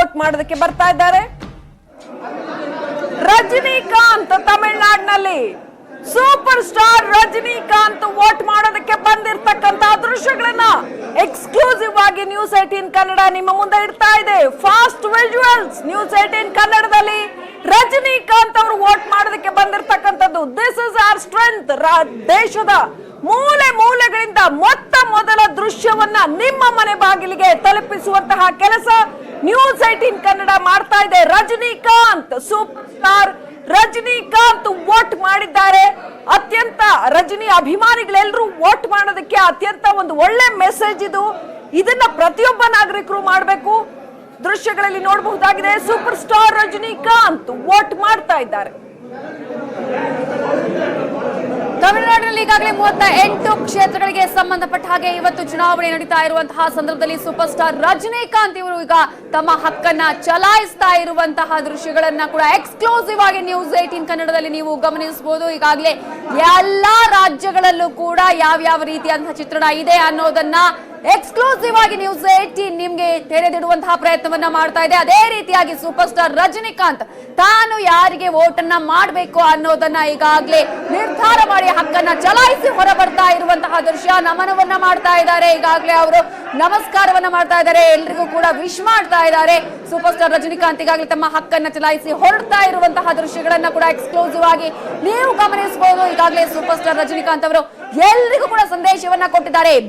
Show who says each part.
Speaker 1: Vote ಮಾಡೋದಕ್ಕೆ ಬರ್ತಾ ಇದ್ದಾರೆ. ರಜನಿಕಾಂತ್ ತಮಿಳುನಾಡಿನಲ್ಲಿ ಸೂಪರ್ ಸ್ಟಾರ್ ರಜನಿಕಾಂತ್ ವೋಟ್ ಮಾಡೋದಕ್ಕೆ ಬಂದಿರತಕ್ಕಂತ ದೃಶ್ಯಗಳನ್ನ ಎಕ್ಸ್ಕ್ಲೂಸಿವ್ ಆಗಿ ನ್ಯೂಸ್ 18 ಕನ್ನಡ ನಿಮ್ಮ ಮುಂದೆ ಇಡ್ತಾ ಇದೆ. ಫಾಸ್ಟ್ ವಿಜುವಲ್ಸ್ ನ್ಯೂಸ್ 18 ಕನ್ನಡದಲ್ಲಿ ರಜನಿಕಾಂತ್ ಅವರು ವೋಟ್ ಮಾಡೋದಕ್ಕೆ ಬಂದಿರತಕ್ಕಂಥದ್ದು. This is our strength. ದೇಶದ ಮೂಲೆ ಮೂಲೆಗಳಿಂದ ಮೊದಲ ದೃಶ್ಯವನ್ನ ನಿಮ್ಮ ಮನೆ ಬಾಗಿಲಿಗೆ ತಲುಪಿಸುವಂತಹ ಕೆಲಸ ನ್ಯೂಸ್ 18 ಕನ್ನಡ ಮಾಡ್ತಾ ಇದೆ. Rajinikanth super star Rajinikanth vote ಮಾಡಿದ್ದಾರೆ. ಅತ್ಯಂತ ರಜನಿ ಅಭಿಮಾನಿಗಳೆಲ್ಲರೂ ವೋಟ್ ಮಾಡೋದಕ್ಕೆ ಅತ್ಯಂತ ಒಂದು ಒಳ್ಳೆ ಮೆಸೇಜ್ ಇದು. ಇದನ್ನ ಪ್ರತಿಯೊಬ್ಬ ನಾಗರಿಕರು ಮಾಡಬೇಕು. ದೃಶ್ಯಗಳಲ್ಲಿ ನೋಡಬಹುದಾಗಿದೆ. ಸೂಪರ್ ಸ್ಟಾರ್ ರಜನಿಕಾಂತ್ ವೋಟ್ ಮಾಡ್ತಾ ಇದ್ದಾರೆ.
Speaker 2: ತಮಿಳುನಾಡಿನಲ್ಲಿ ಈಗಾಗಲೇ 38 ಕ್ಷೇತ್ರಗಳಿಗೆ ಸಂಬಂಧಪಟ್ಟ ಹಾಗೆ ಇವತ್ತು ಚುನಾವಣೆ ನಡೀತಾ ಇರುವಂತಹ ಸಂದರ್ಭದಲ್ಲಿ ಸೂಪರ್ ಸ್ಟಾರ್ ರಜನಿಕಾಂತ್ ಇವರು ಈಗ ತಮ್ಮ ಹಕ್ಕನ್ನ ಚಲಾಯಿಸ್ತಾ ಇರುವಂತಹ ದೃಶ್ಯಗಳನ್ನ ಕೂಡ ಎಕ್ಸ್ಕ್ಲೂಸಿವ್ ಆಗಿ ನ್ಯೂಸ್ 18 ಕನ್ನಡದಲ್ಲಿ ನೀವು ಗಮನಿಸಬಹುದು. ಈಗಾಗಲೇ ಎಲ್ಲಾ ರಾಜ್ಯಗಳಲ್ಲೂ ಕೂಡ ಯಾವ ರೀತಿಯಂತಹ ಚಿತ್ರಣ ಇದೆ ಅನ್ನೋದನ್ನ ಎಕ್ಸ್ಕ್ಲೂಸಿವ್ ಆಗಿ ನ್ಯೂಸ್ 18 ನಿಮ್ಗೆ ತೆರೆದಿಡುವಂತಹ ಪ್ರಯತ್ನವನ್ನ ಮಾಡ್ತಾ ಇದೆ. ಅದೇ ರೀತಿಯಾಗಿ ಸೂಪರ್ ಸ್ಟಾರ್ ರಜನಿಕಾಂತ್ ತಾನು ಯಾರಿಗೆ ವೋಟ್ ಅನ್ನ ಮಾಡಬೇಕು ಅನ್ನೋದನ್ನ ಈಗಾಗಲೇ ನಿರ್ಧಾರ ಮಾಡಿ ಹಕ್ಕನ್ನ ಚಲಾಯಿಸಿ ಹೊರ ಬರ್ತಾ ಇರುವಂತಹ ದೃಶ್ಯ. ನಮನವನ್ನ ಮಾಡ್ತಾ ಇದ್ದಾರೆ. ಈಗಾಗಲೇ ಅವರು ನಮಸ್ಕಾರವನ್ನ ಮಾಡ್ತಾ ಇದ್ದಾರೆ. ಎಲ್ರಿಗೂ ಕೂಡ ವಿಶ್ ಮಾಡ್ತಾ ಇದ್ದಾರೆ. ಸೂಪರ್ ಸ್ಟಾರ್ ರಜನಿಕಾಂತ್ ಈಗಾಗಲೇ ತಮ್ಮ ಹಕ್ಕನ್ನ ಚಲಾಯಿಸಿ ಹೊರಡ್ತಾ ಇರುವಂತಹ ದೃಶ್ಯಗಳನ್ನ ಕೂಡ ಎಕ್ಸ್ಕ್ಲೂಸಿವ್ ಆಗಿ ನೀವು ಗಮನಿಸಬಹುದು. ಈಗಾಗಲೇ ಸೂಪರ್ ಸ್ಟಾರ್ ರಜನಿಕಾಂತ್ ಅವರು ಎಲ್ರಿಗೂ ಕೂಡ ಸಂದೇಶವನ್ನ ಕೊಟ್ಟಿದ್ದಾರೆ.